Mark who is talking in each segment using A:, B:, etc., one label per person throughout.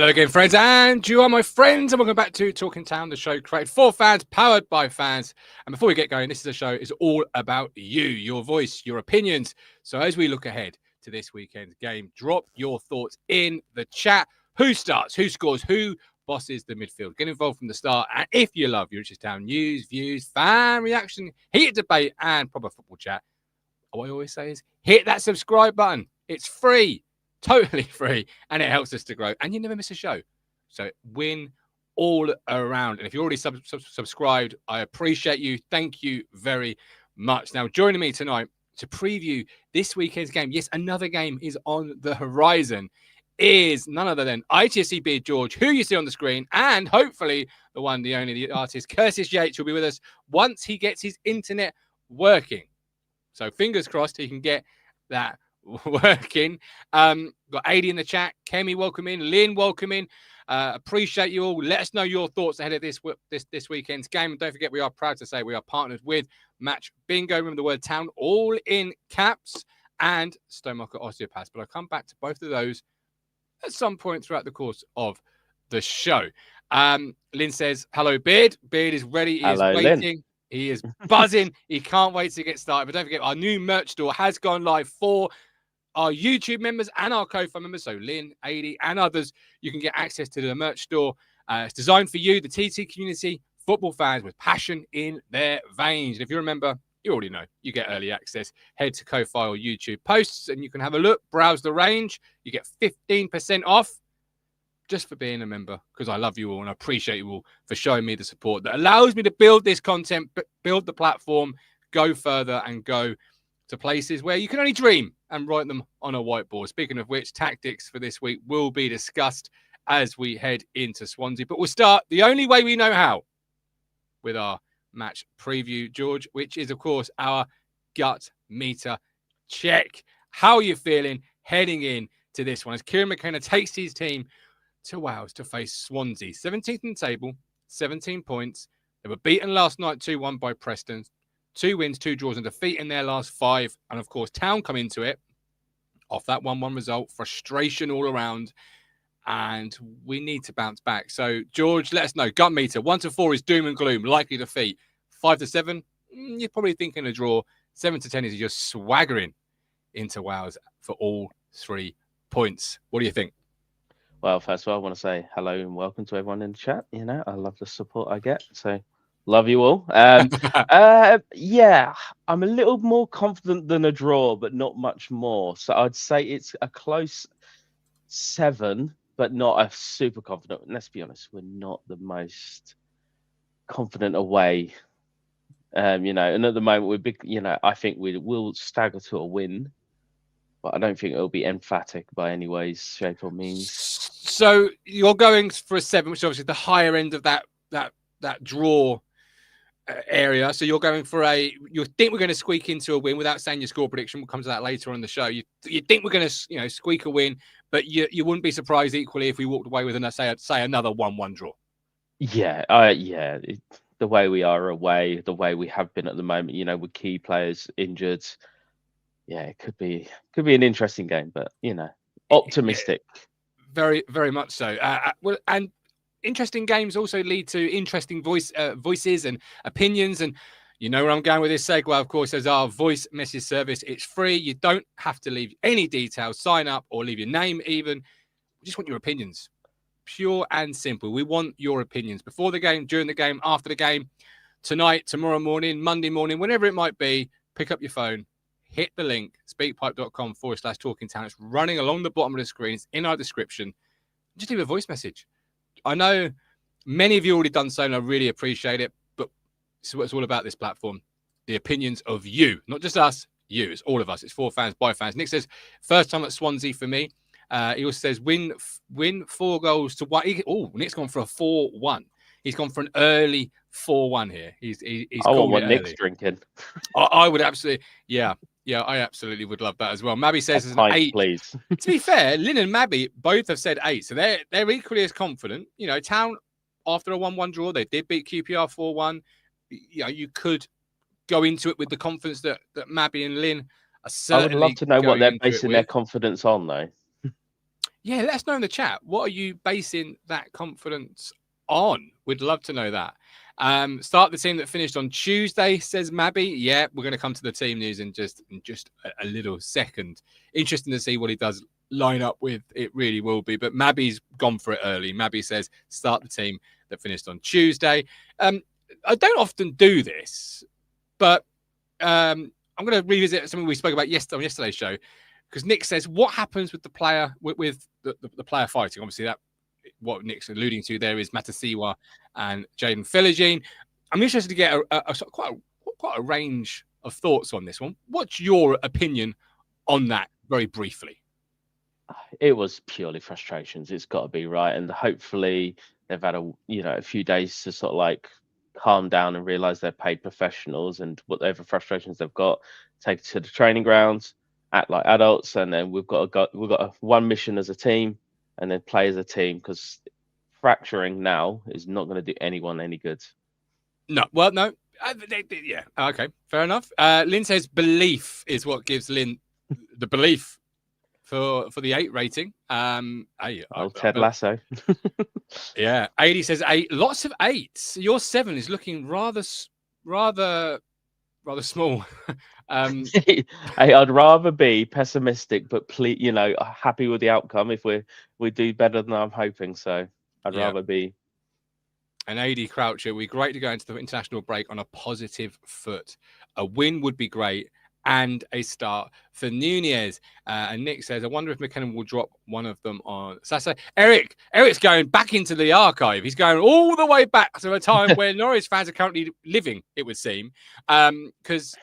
A: Hello again, friends, and you are my friends, and welcome back to Talking Town, the show created for fans, powered by fans. And before we get going, this is a show is all about you, your voice, your opinions. So as we look ahead to this weekend's game, drop your thoughts in the chat. Who starts? Who scores? Who bosses the midfield? Get involved from the start. And if you love your Ipswich Town news, views, fan reaction, heated debate, and proper football chat, what I always say is hit that subscribe button. It's free. Totally free, and it helps us to grow, and you never miss a show. So win all around. And if you're already subscribed, I appreciate you. Thank you very much. Now, joining me tonight to preview this weekend's game, yes, another game is on the horizon, is none other than ITFC Beard George, who you see on the screen, and hopefully the one, the only, the artist, Curtis Yates, will be with us once he gets his internet working. So fingers crossed he can get that working. Got 80 in the chat. Kemi, welcome in. Lynn, welcome in. Appreciate you all. Let us know your thoughts ahead of this weekend's game. And don't forget, we are proud to say we are partnered with Match Bingo. Remember the word town, all in caps, and Stowmarket Osteopaths. But I'll come back to both of those at some point throughout the course of the show. Lynn says, hello, Beard. Beard is ready. He
B: hello,
A: is waiting.
B: Lynn.
A: He is buzzing. He can't wait to get started. But don't forget, our new merch store has gone live for our YouTube members and our co-fund members, so Lynn, 80, and others. You can get access to the merch store. It's designed for you, the TT community, football fans with passion in their veins. And if you remember, you already know, you get early access. Head to Ko-Fi or YouTube posts, and you can have a look, browse the range. You get 15% off just for being a member, because I love you all, and I appreciate you all for showing me the support that allows me to build this content, build the platform, go further, and go to places where you can only dream and write them on a whiteboard. Speaking of which, tactics for this week will be discussed as we head into Swansea. But we'll start the only way we know how, with our match preview, George, which is, of course, our gut meter check. How are you feeling heading in to this one as Kieran McKenna takes his team to Wales to face Swansea? 17th in the table, 17 points. They were beaten last night 2-1 by Preston. 2 wins, 2 draws, and defeat in their last 5. And, of course, Town come into it off that 1-1 result. Frustration all around. And we need to bounce back. So, George, let us know. Gut meter, 1 to 4 is doom and gloom, likely defeat. 5 to 7, you're probably thinking a draw. 7 to 10 is just swaggering into Wales for all 3 points. What do you think?
B: Well, first of all, I want to say hello and welcome to everyone in the chat. You know, I love the support I get. So, love you all. Yeah, I'm a little more confident than a draw, but not much more. So I'd say it's a close 7, but not a super confident. And let's be honest, we're not the most confident away. You know, and at the moment we're big. You know, I think we will stagger to a win, but I don't think it'll be emphatic by any ways, shape, or means.
A: So you're going for a 7, which is obviously the higher end of that draw area. So you're going for you think we're going to squeak into a win without saying your score prediction. We'll come to that later on the show. You think we're going to squeak a win, but you wouldn't be surprised equally if we walked away with say another 1-1 draw. Yeah,
B: the way we are away, the way we have been at the moment, you know, with key players injured. Yeah, it could be an interesting game, but you know, optimistic.
A: Very, very much so. Well, and interesting games also lead to interesting voices and opinions. And you know where I'm going with this segue, of course, as our voice message service. It's free. You don't have to leave any details, sign up, or leave your name even. We just want your opinions. Pure and simple. We want your opinions before the game, during the game, after the game, tonight, tomorrow morning, Monday morning, whenever it might be. Pick up your phone, hit the link, speakpipe.com/talkingtown. It's running along the bottom of the screen. It's in our description. Just leave a voice message. I know many of you already done so, and I really appreciate it. But it's what it's all about, this platform. The opinions of you, not just us, you. It's all of us. It's for fans, by fans. Nick says, first time at Swansea for me. He also says, win 4 goals to 1. Nick's gone for a 4-1. He's gone for an early 4-1 here. He's
B: I want what Nick's drinking.
A: I would absolutely, yeah, I absolutely would love that as well. Mabby says it's an 8.
B: Please.
A: To be fair, Lynn and Mabby both have said 8, so they're equally as confident. You know, Town, after a 1-1 draw, they did beat QPR 4-1. You know, you could go into it with the confidence that Mabby and Lynn are certainly.
B: I would love to know what they're basing their confidence on, though.
A: Yeah, let us know in the chat. What are you basing that confidence on? We'd love to know that. Start the team that finished on Tuesday, says Mabby. Yeah, we're going to come to the team news in just a little second. Interesting to see what he does line up with. It really will be. But Mabby's gone for it early. Mabby says start the team that finished on Tuesday. I don't often do this, but I'm going to revisit something we spoke about on yesterday's show, because Nick says, what happens with the player with the player fighting? Obviously, that what Nick's alluding to there is Matasiwa and Jaden Philogene. I'm interested to get quite a range of thoughts on this one. What's your opinion on that, very briefly?
B: It was purely frustrations. It's got to be, right, and hopefully they've had a few days to sort of like calm down and realize they're paid professionals, and whatever frustrations they've got, take it to the training grounds, act like adults, and then we've got one mission as a team, and then play as a team, because fracturing now is not going to do anyone any good.
A: No, well, no, yeah, okay, fair enough. Lynn says belief is what gives Lynn the belief for the 8 rating.
B: Ted Lasso.
A: Yeah, 80 says 8. Lots of 8s. Your 7 is looking rather small.
B: I'd rather be pessimistic, but please, happy with the outcome if we do better than I'm hoping. So I'd rather be.
A: And AD Croucher, it'd be great to go into the international break on a positive foot. A win would be great, and a start for Nunez. And Nick says, I wonder if McKenna will drop one of them on Saturday. Eric's going back into the archive. He's going all the way back to a time where Norwich fans are currently living, it would seem. Because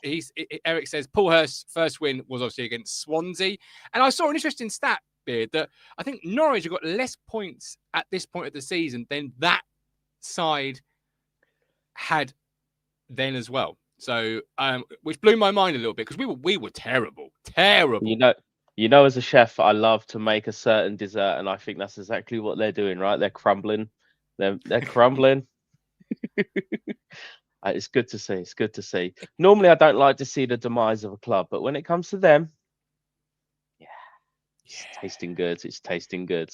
A: Eric says Paul Hurst's first win was obviously against Swansea. And I saw an interesting stat, Beard, that I think Norwich have got less points at this point of the season than that side had then as well. So, which blew my mind a little bit, because we were terrible.
B: As a chef, I love to make a certain dessert, and I think that's exactly what they're doing, right? They're crumbling. They're crumbling. It's good to see. It's good to see. Normally, I don't like to see the demise of a club, but when it comes to them, it's tasting good. It's tasting good.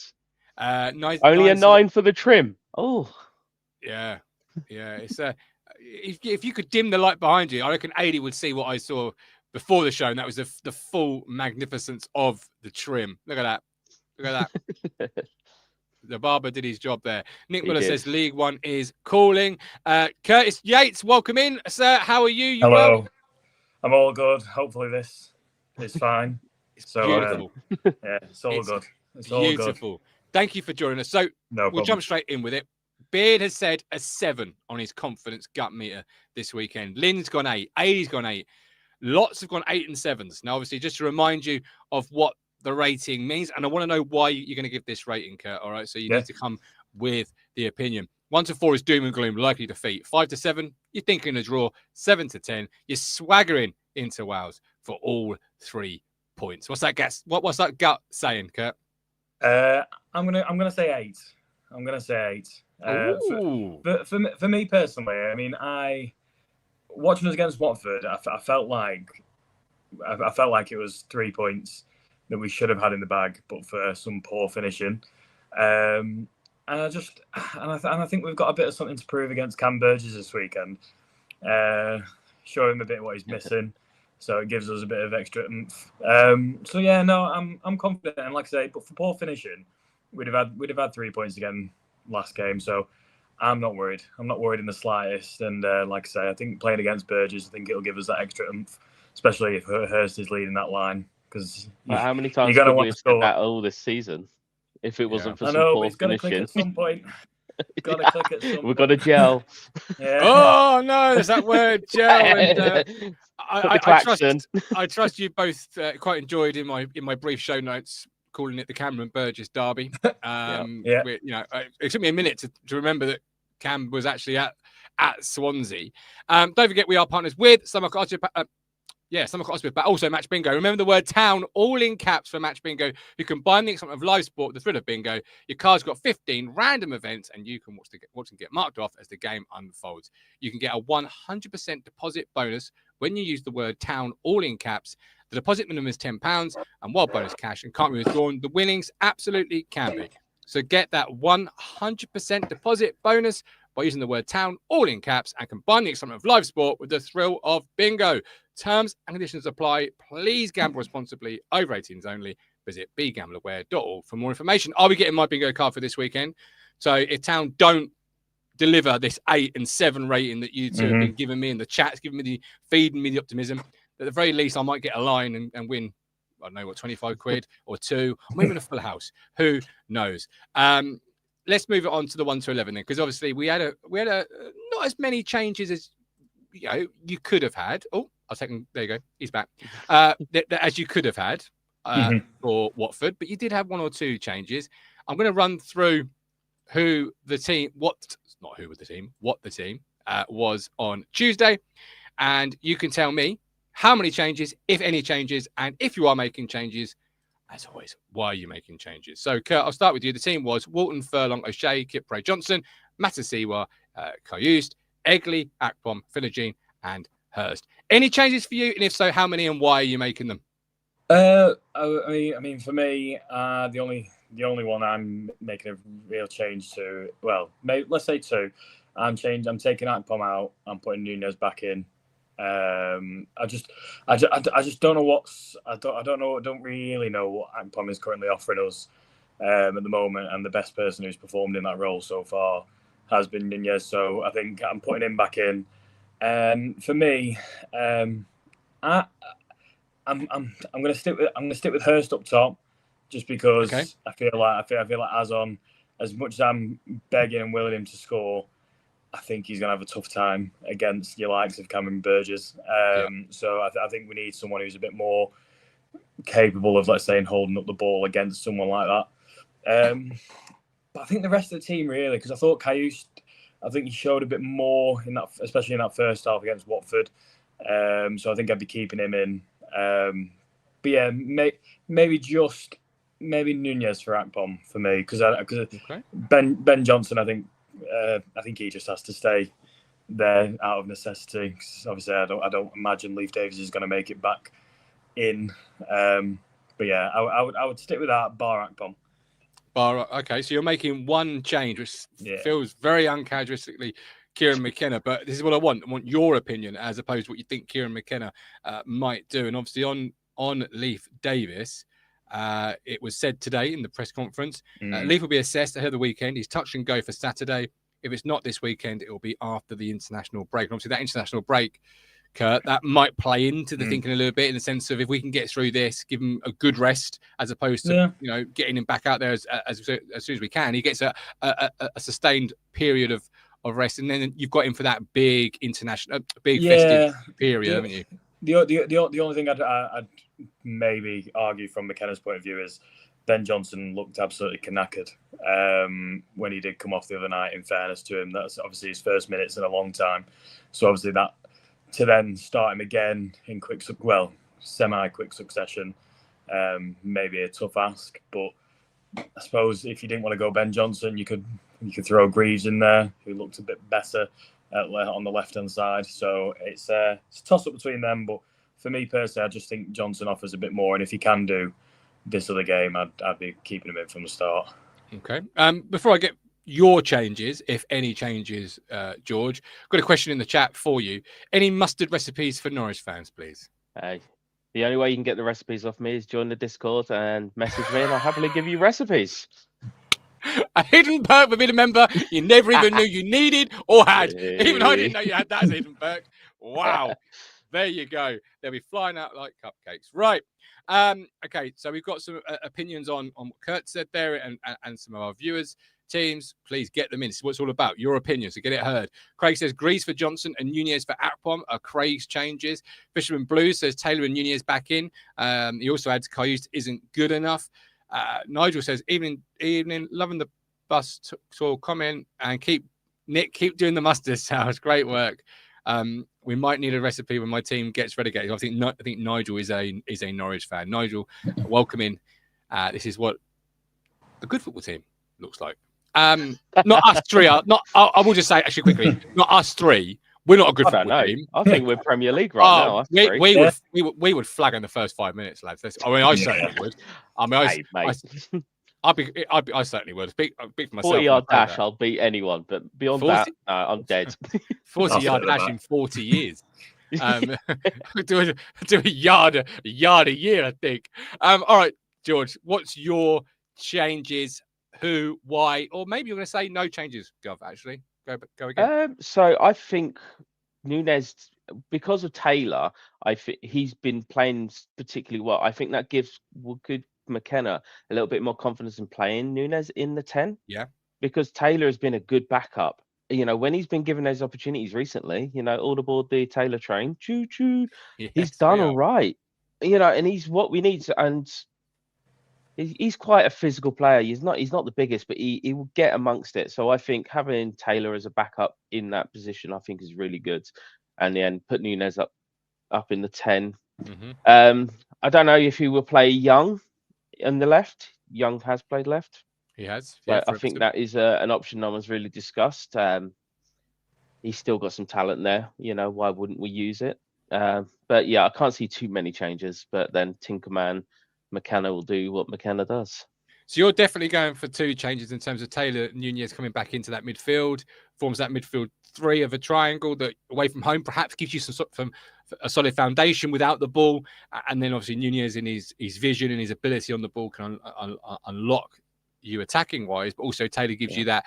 A: Nice.
B: Only a 9 for the trim. Oh,
A: yeah. It's if you could dim the light behind you, I reckon 80 would see what I saw before the show, and that was the full magnificence of the trim. Look at that. Look at that. The barber did his job there. Nick Muller says League One is calling. Curtis Yates, welcome in, sir. How are you?
C: Hello. Well? I'm all good. Hopefully this is fine.
A: It's beautiful.
C: It's all good. It's
A: beautiful.
C: All good.
A: Thank you for joining us. So we'll jump straight in with it. Beard has said a 7 on his confidence gut meter this weekend. Lynn's gone 8. 80's gone 8. Lots have gone 8 and 7s. Now, obviously, just to remind you of what the rating means, and I want to know why you're going to give this rating, Kurt. All right, so you need to come with the opinion. 1 to 4 is doom and gloom, likely defeat. 5 to 7, you're thinking a draw. 7 to 10, you're swaggering into Wales for all 3 points. What's that gut saying, Kurt?
C: I'm gonna say 8. I'm gonna say 8. For me personally, I mean, watching us against Watford, I felt like it was 3 points that we should have had in the bag, but for some poor finishing. And I think we've got a bit of something to prove against Cam Burgess this weekend. Show him a bit what he's missing, so it gives us a bit of extra oomph. I'm confident, and like I say, but for poor finishing, we'd have had 3 points again last game, so I'm not worried. I'm not worried in the slightest. And like I say, I think playing against Burgess, I think it'll give us that extra oomph, especially if Hurst is leading that line. Because
B: how many times could we have said that all this season if it wasn't for some poor finishing?
C: At some point. Got to click at some point.
B: We've got to gel.
A: Oh no, there's that word gel. And I trust you both quite enjoyed in my brief show notes calling it the Cameron Burgess derby. It took me a minute to remember that Cam was actually at Swansea. Don't forget we are partners with Stowmarket Osteopaths. Suffolk Osteopaths, but also Match Bingo. Remember the word town, all in caps for Match Bingo. You combine the excitement of live sport, the thrill of bingo. Your card's got 15 random events, and you can watch and get marked off as the game unfolds. You can get a 100% deposit bonus when you use the word town all in caps. The deposit minimum is £10 and wild bonus cash and can't be withdrawn. The winnings absolutely can be. So get that 100% deposit bonus by using the word town all in caps and combine the excitement of live sport with the thrill of bingo. Terms and conditions apply. Please gamble responsibly. Over 18s only. Visit begambleaware.org for more information. I'll be getting my bingo card for this weekend. So if Town don't deliver this 8 and 7 rating that you two have been giving me in the chat's giving me feeding me the optimism, at the very least I might get a line and win, I don't know what, 25 quid or 2, or maybe a full house. Who knows? Let's move it on to the 1 to 11 then, because obviously we had a not as many changes as you could have had. Oh, I'll take him. There you go. He's back. As you could have had for Watford, but you did have 1 or 2 changes. I'm going to run through what the team was on Tuesday, and you can tell me how many changes, if any changes, and if you are making changes, as always, why are you making changes? So, Kurt, I'll start with you. The team was Walton, Furlong, O'Shea, Kipre, Johnson, Matasiwa, Kayust, Egley, Akpom, Philogene, and Hurst. Any changes for you? And if so, how many and why are you making them?
C: I mean, for me, the only one I'm making a real change to, well, let's say 2. I'm taking Akpom out. I'm putting Nunez back in. I just don't know I don't really know what Akpom is currently offering us at the moment, and the best person who's performed in that role so far has been Nunez. So I think I'm putting him back in. For me, I'm going to stick with Hurst up top, just because I feel like as much as I'm begging and willing him to score, I think he's going to have a tough time against your likes of Cameron Burgess. So I think we need someone who's a bit more capable of, let's say, holding up the ball against someone like that. But I think the rest of the team, really, because I thought Kayust, I think he showed a bit more in that, especially in that first half against Watford. So I think I'd be keeping him in. But yeah, maybe Nunez for Akpom for me, because Ben Johnson, I think he just has to stay there out of necessity. 'Cause obviously, I don't imagine Leif Davis is going to make it back in. But yeah, I would stick with that, bar Akpom.
A: Okay, so you're making one change, which feels very uncharacteristically Kieran McKenna, but this is what I want. I want your opinion as opposed to what you think Kieran McKenna might do. And obviously on Leif Davis, it was said today in the press conference, Leif will be assessed ahead of the weekend. He's touch and go for Saturday. If it's not this weekend, it will be after the international break. And obviously that international break, Kurt, that might play into the thinking a little bit, in the sense of if we can get through this, give him a good rest, as opposed to getting him back out there as soon as we can. He gets a sustained period of rest, and then you've got him for that big international, festive period, haven't you?
C: The only thing I'd maybe argue from McKenna's point of view is Ben Johnson looked absolutely knackered when he did come off the other night. In fairness to him, that's obviously his first minutes in a long time. So obviously that, to then start him again in semi-quick succession, maybe a tough ask. But I suppose if you didn't want to go Ben Johnson, you could throw Greaves in there, who looked a bit better on the left-hand side. So it's a toss-up between them. But for me personally, I just think Johnson offers a bit more. And if he can do this other game, I'd be keeping him in from the start.
A: Okay. Before I get your changes, if any changes, George, got a question in the chat for you. Any mustard recipes for Norwich fans, please?
B: Hey, the only way you can get the recipes off me is join the Discord and message me, and I'll happily give you recipes.
A: A hidden perk for being a member you never even knew you needed or had. Even I didn't know you had that as a hidden perk. Wow. There you go. They'll be flying out like cupcakes. Right. Okay, so we've got some opinions on what Kurt said there, and some of our viewers' teams. Please get them in. This is what it's all about. Your opinion, so get it heard. Craig says Greaves for Johnson and Nunez for Akpom are Craig's changes. Fisherman Blues says Taylor and Nunez back in. He also adds Kayust isn't good enough. Nigel says evening, loving the bus tour comment, and keep doing the mustard sounds. Great work. We might need a recipe when my team gets relegated. I think Nigel is a Norwich fan. Nigel, welcome in. This is what a good football team looks like. Not us three. I will just say actually quickly, not us three. We're not a good
B: I don't
A: football
B: know.
A: team.
B: I think we're Premier League right now.
A: We would flag in the first 5 minutes, lads. I mean, I certainly would. I mean,
B: Hey, mate.
A: I certainly would. Speak for myself.
B: 40-yard dash, I'll beat anyone. But beyond
A: 40
B: that, no, I'm dead.
A: 40-yard dash in 40 years. Do a yard a year, I think. All right, George, what's your changes? Who, why, or maybe you're going to say no changes, Gov, actually. Go again.
B: So I think Nunez, because of Taylor, he's been playing particularly well. I think that gives McKenna a little bit more confidence in playing Nunez in the 10.
A: Yeah.
B: Because Taylor has been a good backup. When he's been given those opportunities recently, all aboard the Taylor train, choo choo, he's done all right. And he's what we need. And he's quite a physical player. He's not the biggest, but he will get amongst it. So I think having Taylor as a backup in that position, I think is really good. And then put Nunez up in the 10.
A: Mm-hmm.
B: I don't know if he will play Young on the left. Young has played left.
A: He has.
B: Yeah, I think that is an option no one's really discussed. He's still got some talent there. Why wouldn't we use it? But yeah, I can't see too many changes. But then Tinkerman, McKenna will do what McKenna does.
A: So you're definitely going for 2 changes in terms of Taylor Nunez coming back into that midfield, forms that midfield 3 of a triangle that away from home perhaps gives you a solid foundation without the ball, and then obviously Nunez in his vision and his ability on the ball can unlock you attacking wise, but also Taylor gives you that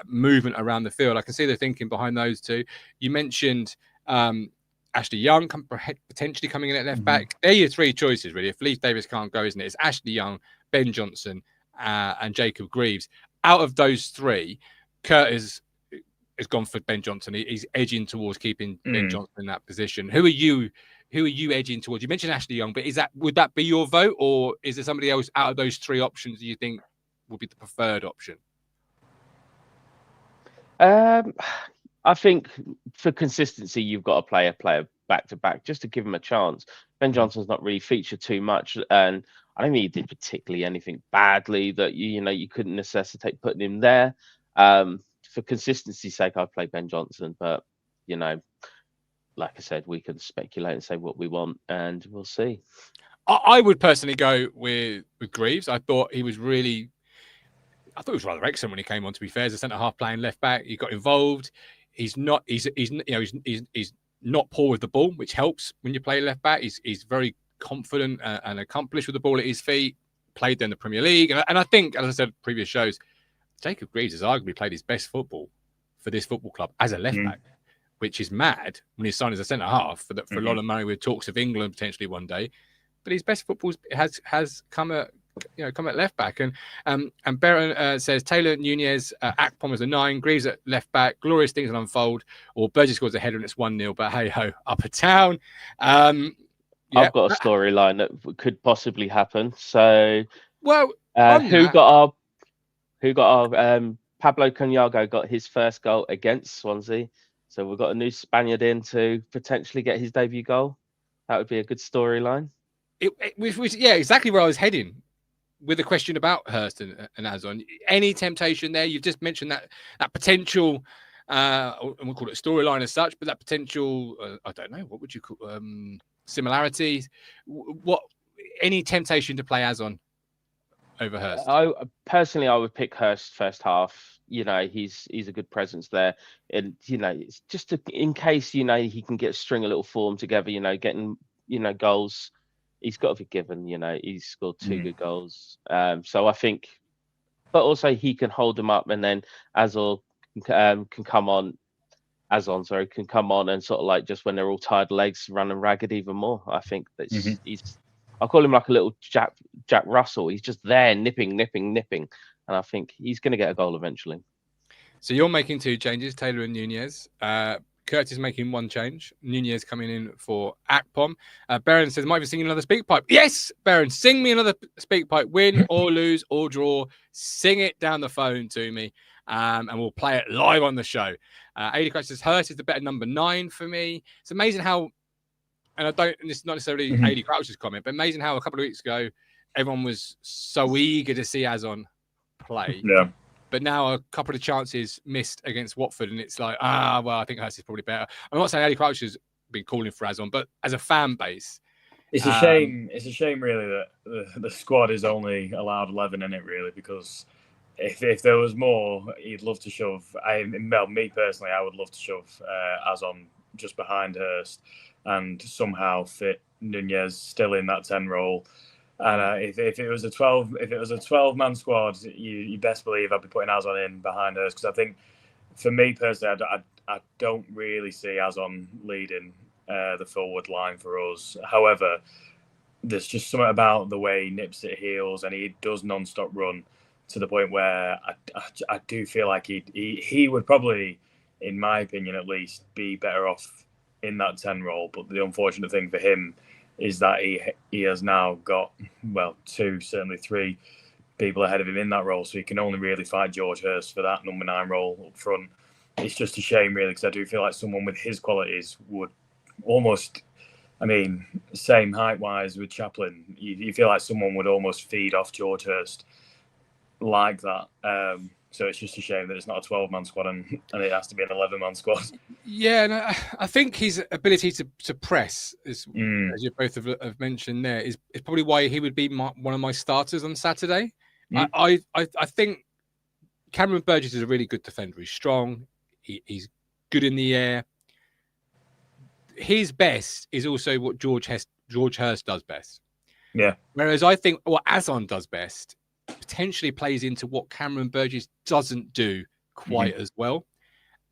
A: movement around the field. I can see the thinking behind those 2. You mentioned Ashley Young potentially coming in at left back. They're your 3 choices really. If Leif Davis can't go, isn't it? It's Ashley Young, Ben Johnson, and Jacob Greaves. Out of those 3, Kurt has gone for Ben Johnson. He's edging towards keeping Ben Johnson in that position. Who are you edging towards? You mentioned Ashley Young, but would that be your vote, or is there somebody else out of those 3 options that you think would be the preferred option?
B: I think for consistency, you've got to play a player back to back just to give him a chance. Ben Johnson's not really featured too much, and I don't think he did particularly anything badly that you couldn't necessitate putting him there. For consistency's sake, I'd play Ben Johnson, but like I said, we can speculate and say what we want, and we'll see.
A: I would personally go with Greaves. I thought he was rather excellent when he came on. To be fair, as a centre half playing left back, he got involved. He's not poor with the ball, which helps when you play left back. He's very confident and accomplished with the ball at his feet. Played there in the Premier League, and I think, as I said in previous shows, Jacob Greaves has arguably played his best football for this football club as a left back, which is mad when he's signed as a centre half for a lot of money with talks of England potentially one day. But his best football has come at left back. And Baron says Taylor Nunez, Akpom as a 9, Greaves at left back, glorious things will unfold, or Burgess scores a header and it's 1-0, but hey ho, Upper Town.
B: I've got a storyline that could possibly happen. So who got our Pablo Cunyago got his first goal against Swansea. So we've got a new Spaniard in to potentially get his debut goal. That would be a good storyline.
A: Yeah, exactly where I was heading with the question about Hurst and Azon. Any temptation there? You've just mentioned that potential, and we'll call it a storyline as such, but that potential, I don't know, what would you call similarities? What? Any temptation to play Azon over Hurst?
B: I would pick Hurst first half. He's a good presence there, and it's just in case he can get string a little form together. Getting goals. He's got to be given. He's scored 2 good goals. So I think, but also he can hold them up, and then Azon can come on and sort of like just when they're all tired legs, running ragged even more. I think that I call him like a little Jack Russell. He's just there nipping, and I think he's going to get a goal eventually.
A: So you're making 2 changes, Taylor and Nunez. Kurt is making 1 change. Nunez coming in for Akpom. Baron says, might be singing another speak pipe. Yes, Baron, sing me another speak pipe. Win or lose or draw. Sing it down the phone to me. And we'll play it live on the show. Adi Crouch says, Hurst is the better number 9 for me. It's amazing how, and this is not necessarily Adi Crouch's comment, but amazing how a couple of weeks ago, everyone was so eager to see Azon play.
C: Yeah.
A: But now a couple of chances missed against Watford, and it's like, well, I think Hurst is probably better. I'm not saying Andy Crouch has been calling for Azon, but as a fan base,
C: it's a shame. It's a shame, really, that the squad is only allowed 11 in it, really, because if there was more, he'd love to shove. Me personally, I would love to shove Azon just behind Hurst and somehow fit Nunez still in that 10 role. And if it was a 12-man squad, you best believe I'd be putting Azon in behind Hurst, because I think, for me personally, I don't really see Azon leading the forward line for us. However, there's just something about the way he nips at heels, and he does non-stop run to the point where I do feel like he would probably, in my opinion at least, be better off in that 10 role. But the unfortunate thing for him is that he has now got, well, 2, certainly 3 people ahead of him in that role, so he can only really fight George Hurst for that number 9 role up front. It's just a shame, really, because I do feel like someone with his qualities would almost, same height-wise with Chaplin, you feel like someone would almost feed off George Hurst like that. So it's just a shame that it's not a 12-man squad and it has to be an 11-man squad.
A: Yeah, no, I think his ability to press, as you both have mentioned there, is probably why he would be one of my starters on Saturday. I think Cameron Burgess is a really good defender. He's strong. He's good in the air. His best is also what George Hurst does best.
C: Yeah.
A: Whereas I think what Azon does best potentially plays into what Cameron Burgess doesn't do quite as well.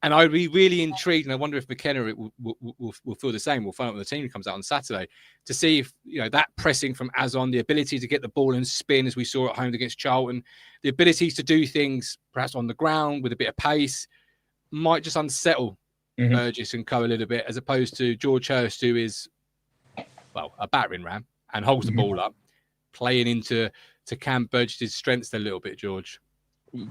A: And I'd be really intrigued, and I wonder if McKenna will feel the same. We'll find out when the team comes out on Saturday to see if that pressing from Azon, the ability to get the ball and spin, as we saw at home against Charlton, the abilities to do things perhaps on the ground with a bit of pace, might just unsettle Burgess and co a little bit, as opposed to George Hurst, who is, well, a battering ram and holds the ball up, playing into Cam Burgess's strengths a little bit, George.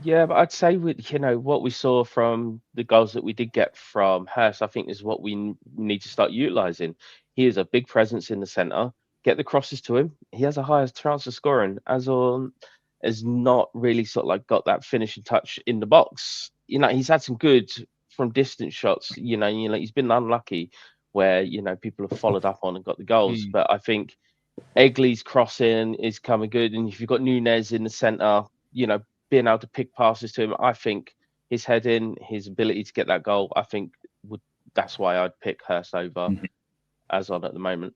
B: Yeah, but I'd say with what we saw from the goals that we did get from Hurst, I think is what we need to start utilising. He is a big presence in the centre. Get the crosses to him. He has a higher chance of scoring. Azon has not really sort of like got that finishing touch in the box. He's had some good from distance shots. He's been unlucky where people have followed up on and got the goals. But I think Egley's crossing is coming good, and if you've got Nunez in the centre, being able to pick passes to him, I think his heading, his ability to get that goal, I think that's why I'd pick Hurst over Azon at the moment.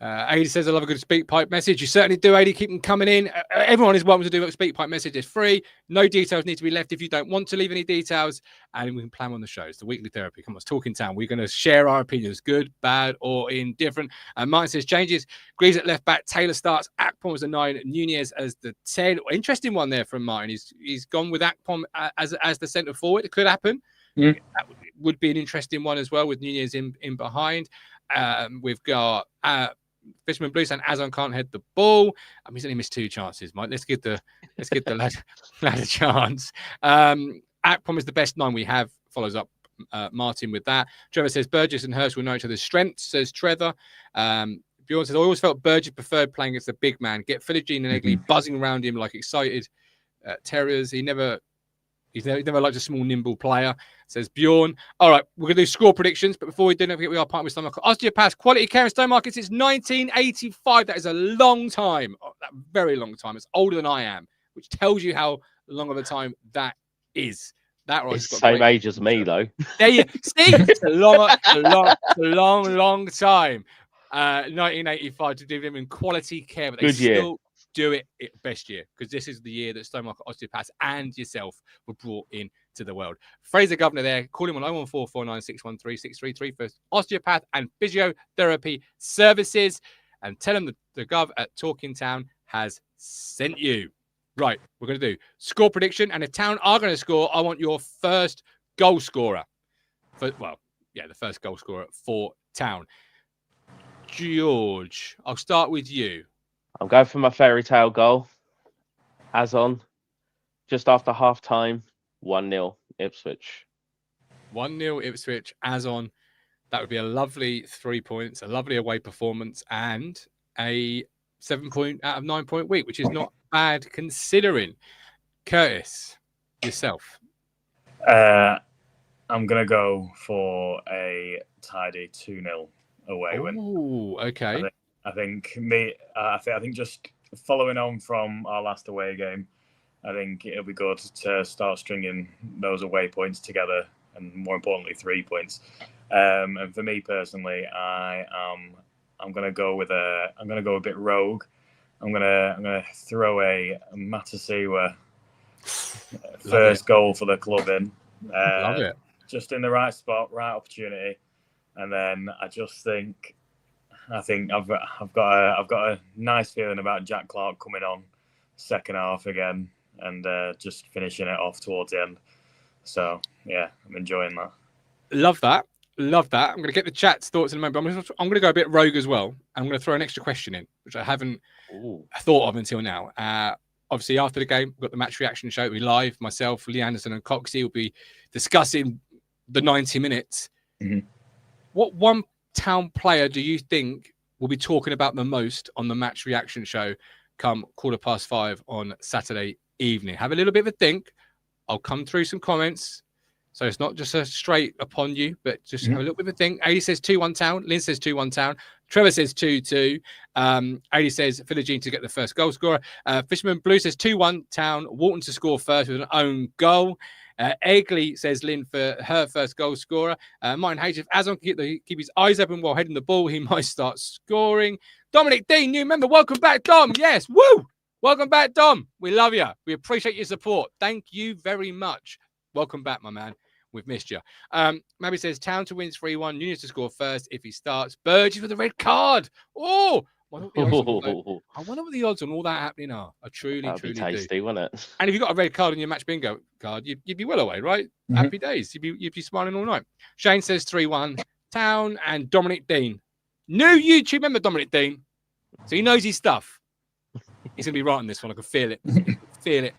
A: Adi says, I love a good speak pipe message. You certainly do, Adi. Keep them coming in. Everyone is welcome to do a speak pipe message. It's free. No details need to be left if you don't want to leave any details. And we can plan on the shows. The weekly therapy. Come on, it's Talking Town. We're going to share our opinions, good, bad, or indifferent. And Martin says, changes. Greaves at left back. Taylor starts. Akpom as the 9. Nunez as the 10. Interesting one there from Martin. He's gone with Akpom as the centre forward. It could happen. That would be an interesting one as well, with Nunez in behind. We've got Fisherman Blue saying Azon can't head the ball. He's only missed 2 chances, Mike. Let's give the lad a chance. Akpom is the best 9 we have. Follows up Martin with that. Trevor says Burgess and Hurst will know each other's strengths, says Trevor. Bjorn says, I always felt Burgess preferred playing against the big man. Get Philogene and Egley buzzing around him like excited terriers. He's never liked a small, nimble player, says Bjorn. All right, we're going to do score predictions, but before we do, don't forget we are partnered with Stowmarket Osteopaths, quality care in Stowmarket since 1985. That is a long time, that very long time. It's older than I am, which tells you how long of a time that is.
B: It's the same age as me, though.
A: There you see, it's a long time. 1985 to do them in quality care, but they still do it best year, because this is the year that Stowmarket Osteopaths and yourself were brought into the world. Fraser Governor there, call him on 01449613633 for osteopath and physiotherapy services, and tell him the Gov at Talking Town has sent you. Right, we're going to do score prediction, and if Town are going to score, I want your first goal scorer. The first goal scorer for Town. George, I'll start with you.
B: I'm going for my fairy tale goal. Azon, just after half time, 1-0 Ipswich.
A: 1-0 Ipswich, Azon. That would be a lovely 3 points, a lovely away performance, and a 7 point out of 9 point week, which is not bad considering. Curtis. yourself?
C: I'm going to go for a tidy 2-0 away win.
A: Oh, okay.
C: I think just following on from our last away game, I think it'll be good to start stringing those away points together, and more importantly, 3 points. And for me personally, I'm going to go a bit rogue. I'm gonna throw a Matasiwa first goal for the club in.
A: Love it.
C: Just in the right spot, right opportunity, and then I think I've got a nice feeling about Jack Clark coming on second half again and just finishing it off towards the end. So yeah, I'm enjoying that.
A: Love that. Love that. I'm going to get the chat's thoughts in a moment. I'm going to go a bit rogue as well. I'm going to throw an extra question in, which I haven't thought of until now. Obviously, after the game, we've got the match reaction show. We'll be live. Myself, Lee Anderson and Coxie will be discussing the 90 minutes.
C: Mm-hmm.
A: What one Town player do you think will be talking about the most on the match reaction show come 5:15 on Saturday evening? Have a little bit of a think. I'll come through some comments. So it's not just a straight upon you, but just have a little bit of a think. 80 says 2-1 Town. Lynn says 2-1 Town. Trevor says 2-2. 80 says Philogene to get the first goal scorer. Fisherman Blue says 2-1 Town. Walton to score first with an own goal. Egley says Lynn for her first goal scorer. Martin H, if Azon can keep his eyes open while heading the ball, he might start scoring. Dominic Dean, new member. Welcome back, Dom. Yes. Woo! Welcome back, Dom. We love you. We appreciate your support. Thank you very much. Welcome back, my man. We've missed you. Mabby says Town to win 3-1. Nunes to score first if he starts. Burgess with a red card. Oh, I wonder what the odds on all that happening are. I truly
B: be tasty,
A: do.
B: Wouldn't it?
A: And if you got a red card on your match bingo card, you'd be well away, right? Mm-hmm. Happy days. You'd be smiling all night. Shane says 3-1 Town, and Dominic Dean, new YouTube member Dominic Dean, so he knows his stuff. He's gonna be right on this one. I can feel it. Feel it.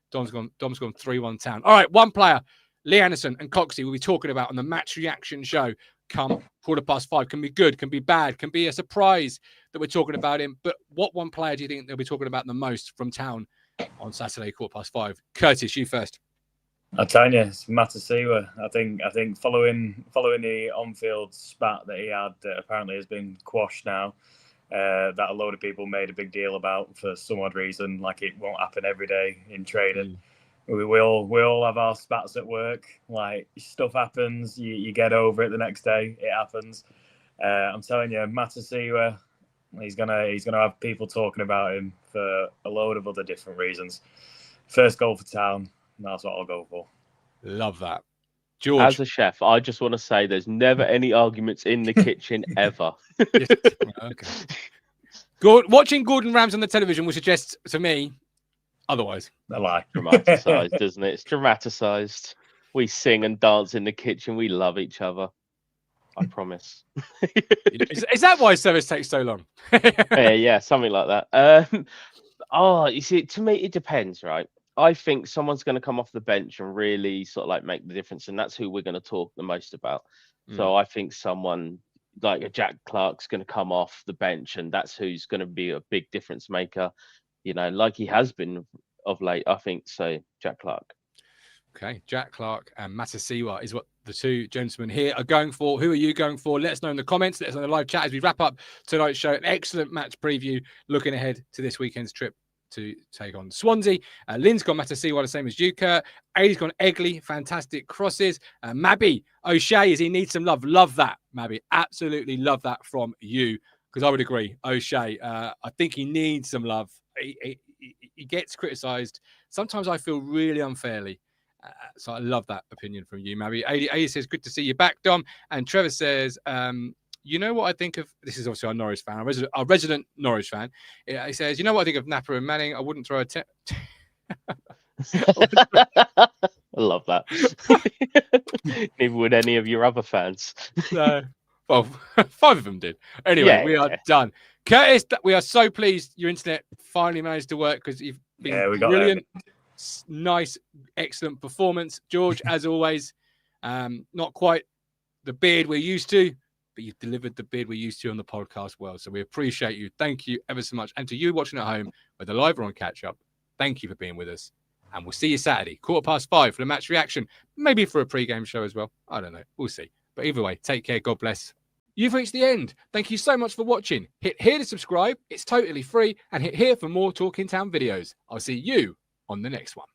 A: Dom's gone 3-1 Town. All right, one player. Lee Anderson and Coxie will be talking about on the match reaction show come 5:15. Can be good, can be bad, can be a surprise that we're talking about him. But what one player do you think they'll be talking about the most from Town on Saturday 5:15? Curtis, you first.
C: I'm telling you, it's Matasiwa. I think following the on-field spat that he had that apparently has been quashed now, that a load of people made a big deal about for some odd reason, like it won't happen every day in training. We all have our spats at work. Like, stuff happens, you get over it the next day. It happens. I'm telling you, Matasiwa, he's gonna have people talking about him for a load of other different reasons. First goal for Town. That's what I'll go for. Love
A: that. George.
B: As a chef, I just want to say there's never any arguments in the kitchen ever.
A: Okay. Watching Gordon Ramsay on the television will suggest to me otherwise.
C: A lie.
B: Dramatised, isn't it? It's dramatised. We sing and dance in the kitchen. We love each other. I promise.
A: Is that why service takes so long?
B: yeah, something like that. You see, to me, it depends, right? I think someone's going to come off the bench and really sort of like make the difference, and that's who we're going to talk the most about. So I think someone like a Jack Clark's going to come off the bench, and that's who's going to be a big difference maker, you know, like he has been of late. I think so. Jack Clark.
A: Okay, Jack Clark and Matasiwa is what the two gentlemen here are going for. Who are you going for? Let us know in the comments. Let us know in the live chat as we wrap up tonight's show. An excellent match preview looking ahead to this weekend's trip to take on Swansea. Lynn's gone Matasiwa, the same as you, Kurt. Aidy's gone Egley, fantastic crosses. Mabby O'Shea, as he needs some love. Love that, Mabby. Absolutely love that from you, because I would agree. O'Shea, I think he needs some love. He gets criticised. Sometimes I feel really unfairly. So I love that opinion from you, Mabby. Aidy says, good to see you back, Dom. And Trevor says, you know what I think of, this is obviously our Norwich fan, our resident Norwich fan. He says, you know what I think of Napper and Manning? I wouldn't throw a
B: I love that. Neither would any of your other fans.
A: No. Well, 5 of them did. Anyway, we are done. Curtis, we are so pleased your internet finally managed to work, because you've been brilliant. Nice, excellent performance. George, as always, not quite the beard we're used to, but you've delivered the beard we're used to on the podcast well. So we appreciate you. Thank you ever so much. And to you watching at home, whether live or on catch up, thank you for being with us. And we'll see you Saturday, 5:15 for the match reaction, maybe for a pre-game show as well. I don't know. We'll see. But either way, take care. God bless. You've reached the end. Thank you so much for watching. Hit here to subscribe. It's totally free. And hit here for more Talking Town videos. I'll see you on the next one.